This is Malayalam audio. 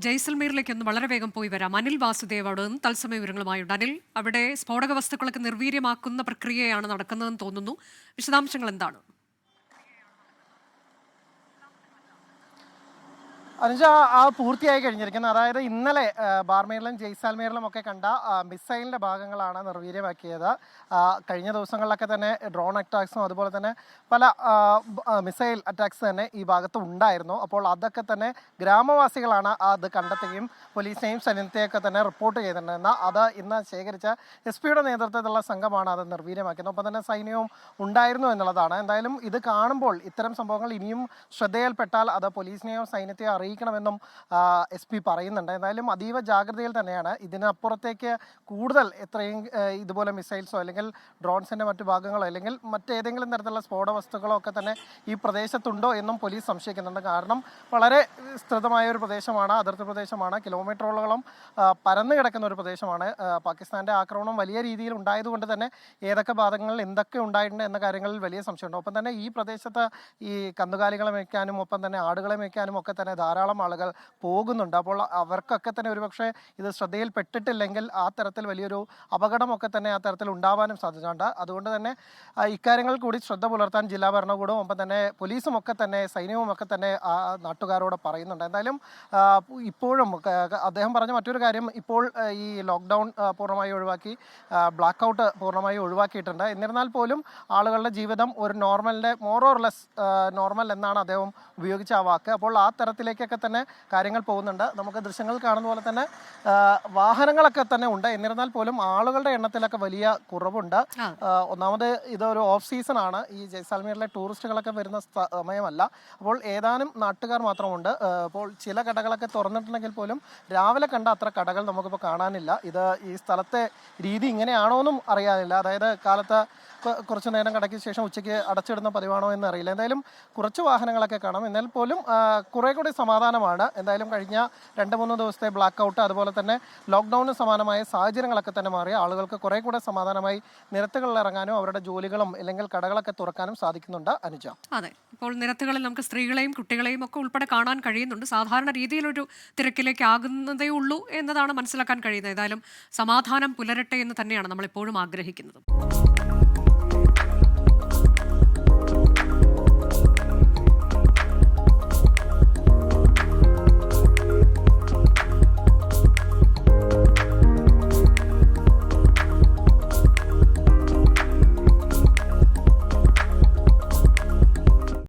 ജയ്സൽമീറിലേക്ക് ഒന്ന് വളരെ വേഗം പോയി വരാം. അനിൽ വാസുദേവ് അവിടെ നിന്ന് തത്സമയ വിവരങ്ങളുമായുണ്ട്. അനിൽ, അവിടെ സ്ഫോടക വസ്തുക്കളൊക്കെ നിർവീര്യമാക്കുന്ന പ്രക്രിയയാണ് നടക്കുന്നതെന്ന് തോന്നുന്നു. വിശദാംശങ്ങൾ എന്താണ്? അനുജ, പൂർത്തിയായി കഴിഞ്ഞിരിക്കുന്നത്. അതായത് ഇന്നലെ ബാർമേറിലും ജയ്സാൽമീറിലും ഒക്കെ കണ്ട മിസൈലിൻ്റെ ഭാഗങ്ങളാണ് നിർവീര്യമാക്കിയത്. കഴിഞ്ഞ ദിവസങ്ങളിലൊക്കെ തന്നെ ഡ്രോൺ അറ്റാക്സും അതുപോലെ തന്നെ പല മിസൈൽ അറ്റാക്സ് തന്നെ ഈ ഭാഗത്ത് ഉണ്ടായിരുന്നു. അപ്പോൾ അതൊക്കെ തന്നെ ഗ്രാമവാസികളാണ് അത് കണ്ടെത്തുകയും പോലീസിനെയും സൈന്യത്തെയൊക്കെ തന്നെ റിപ്പോർട്ട് ചെയ്തിട്ടുണ്ടെന്ന്. അത് ഇന്ന് ശേഖരിച്ച SP-യുടെ നേതൃത്വത്തിലുള്ള സംഘമാണ് അത് നിർവീര്യമാക്കുന്നത്. ഒപ്പം തന്നെ സൈന്യവും ഉണ്ടായിരുന്നു എന്നുള്ളതാണ്. എന്തായാലും ഇത് കാണുമ്പോൾ ഇത്തരം സംഭവങ്ങൾ ഇനിയും ശ്രദ്ധയിൽപ്പെട്ടാൽ അത് പോലീസിനെയോ സൈന്യത്തെയോ അറിയിക്കണമെന്നും SP പറയുന്നുണ്ട്. എന്തായാലും അതീവ ജാഗ്രതയിൽ തന്നെയാണ്. ഇതിനപ്പുറത്തേക്ക് കൂടുതൽ എത്രയും ഇതുപോലെ മിസൈൽസോ അല്ലെങ്കിൽ ഡ്രോൺസിൻ്റെ മറ്റു ഭാഗങ്ങളോ അല്ലെങ്കിൽ മറ്റേതെങ്കിലും തരത്തിലുള്ള സ്ഫോട വസ്തുക്കളോ ഒക്കെ തന്നെ ഈ പ്രദേശത്തുണ്ടോ എന്നും പോലീസ് സംശയിക്കുന്നുണ്ട്. കാരണം വളരെ വിസ്തൃതമായ ഒരു പ്രദേശമാണ്, അതിർത്തി പ്രദേശമാണ്, കിലോമീറ്ററോളം പരന്നു കിടക്കുന്ന ഒരു പ്രദേശമാണ്. പാകിസ്ഥാൻ്റെ ആക്രമണം വലിയ രീതിയിൽ ഉണ്ടായതുകൊണ്ട് തന്നെ ഏതൊക്കെ ഭാഗങ്ങളിൽ എന്തൊക്കെ ഉണ്ടായിട്ടുണ്ട് എന്ന കാര്യങ്ങളിൽ വലിയ സംശയമുണ്ട്. ഒപ്പം തന്നെ ഈ പ്രദേശത്ത് ഈ കന്നുകാലികളെ മേയ്ക്കാനും ഒപ്പം തന്നെ ആടുകളെ മേയ്ക്കാനും ഒക്കെ തന്നെ ധാരാളം ആളുകൾ പോകുന്നുണ്ട്. അപ്പോൾ അവർക്കൊക്കെ തന്നെ ഒരുപക്ഷെ ഇത് ശ്രദ്ധയിൽപ്പെട്ടിട്ടില്ലെങ്കിൽ ആ തരത്തിൽ വലിയൊരു അപകടമൊക്കെ തന്നെ ആ തരത്തിൽ ഉണ്ടാവാനും സാധ്യതയുണ്ട്. അതുകൊണ്ട് തന്നെ ഇക്കാര്യങ്ങൾ കൂടി ശ്രദ്ധ പുലർത്താൻ ജില്ലാ ഭരണകൂടവും ഒപ്പം തന്നെ പോലീസും ഒക്കെ തന്നെ സൈന്യവും ഒക്കെ തന്നെ ആ നാട്ടുകാരോട് പറയുന്നുണ്ട്. എന്തായാലും ഇപ്പോഴും അദ്ദേഹം പറഞ്ഞ മറ്റൊരു കാര്യം, ഇപ്പോൾ ഈ ലോക്ക്ഡൗൺ പൂർണ്ണമായി ഒഴിവാക്കി, ബ്ലാക്ക് ഔട്ട് പൂർണ്ണമായി ഒഴിവാക്കിയിട്ടുണ്ട്. എന്നിരുന്നാൽ പോലും ആളുകളുടെ ജീവിതം ഒരു നോർമലിൻ്റെ മോർ ഓർ ലെസ് നോർമൽ എന്നാണ് അദ്ദേഹം ഉപയോഗിച്ച ആ വാക്ക്. അപ്പോൾ ആ തരത്തിലേക്കൊക്കെ തന്നെ കാര്യങ്ങൾ പോകുന്നുണ്ട്. നമുക്ക് ദൃശ്യങ്ങൾ കാണുന്ന പോലെ തന്നെ വാഹനങ്ങളൊക്കെ തന്നെ ഉണ്ട്. എന്നിരുന്നാൽ പോലും ആളുകളുടെ എണ്ണത്തിലൊക്കെ വലിയ കുറവുണ്ട്. ഒന്നാമത് ഇതൊരു ഓഫ് സീസൺ ആണ്. ഈ ജയ്സാൽമീറിലെ ടൂറിസ്റ്റുകളൊക്കെ വരുന്ന സമയമല്ല. അപ്പോൾ ഏതാനും നാട്ടുകാർ മാത്രമുണ്ട്. അപ്പോൾ ചില കടകളൊക്കെ തുറന്നിട്ടുണ്ടെങ്കിൽ പോലും രാവിലെ കണ്ട അത്ര കടകൾ നമുക്കിപ്പോൾ കാണാനില്ല. ഇത് ഈ സ്ഥലത്തെ രീതി ഇങ്ങനെയാണോ എന്നും അറിയാനില്ല. അതായത് കാലത്ത് കുറച്ച് നേരം കടയ്ക്ക് ശേഷം ഉച്ചയ്ക്ക് അടച്ചിടുന്ന പതിവാണോ എന്ന് അറിയില്ല. എന്തായാലും കുറച്ച് വാഹനങ്ങളൊക്കെ കാണാം. എന്നാൽ പോലും കുറേ കൂടി സമാധാനമാണ്. എന്തായാലും കഴിഞ്ഞ 2-3 ദിവസത്തെ ബ്ലാക്ക് ഔട്ട് അതുപോലെ തന്നെ ലോക്ക്ഡൗണിന് സമാനമായ സാഹചര്യങ്ങളൊക്കെ തന്നെ മാറി ആളുകൾക്ക് കുറേ കൂടെ സമാധാനമായി നിരത്തുകളിൽ ഇറങ്ങാനും അവരുടെ ജോലികളും അല്ലെങ്കിൽ കടകളൊക്കെ തുറക്കാനും സാധിക്കുന്നുണ്ട്. അനുജ, അതെ, ഇപ്പോൾ നിരത്തുകളിൽ നമുക്ക് സ്ത്രീകളെയും കുട്ടികളെയും ഒക്കെ ഉൾപ്പെടെ കാണാൻ കഴിയുന്നുണ്ട്. സാധാരണ രീതിയിലൊരു തിരക്കിലേക്ക് ആകുന്നതേ ഉള്ളൂ എന്നതാണ് മനസ്സിലാക്കാൻ കഴിയുന്നത്. ഏതായാലും സമാധാനം പുലരട്ടെ എന്ന് തന്നെയാണ് നമ്മൾ എപ്പോഴും ആഗ്രഹിക്കുന്നത്.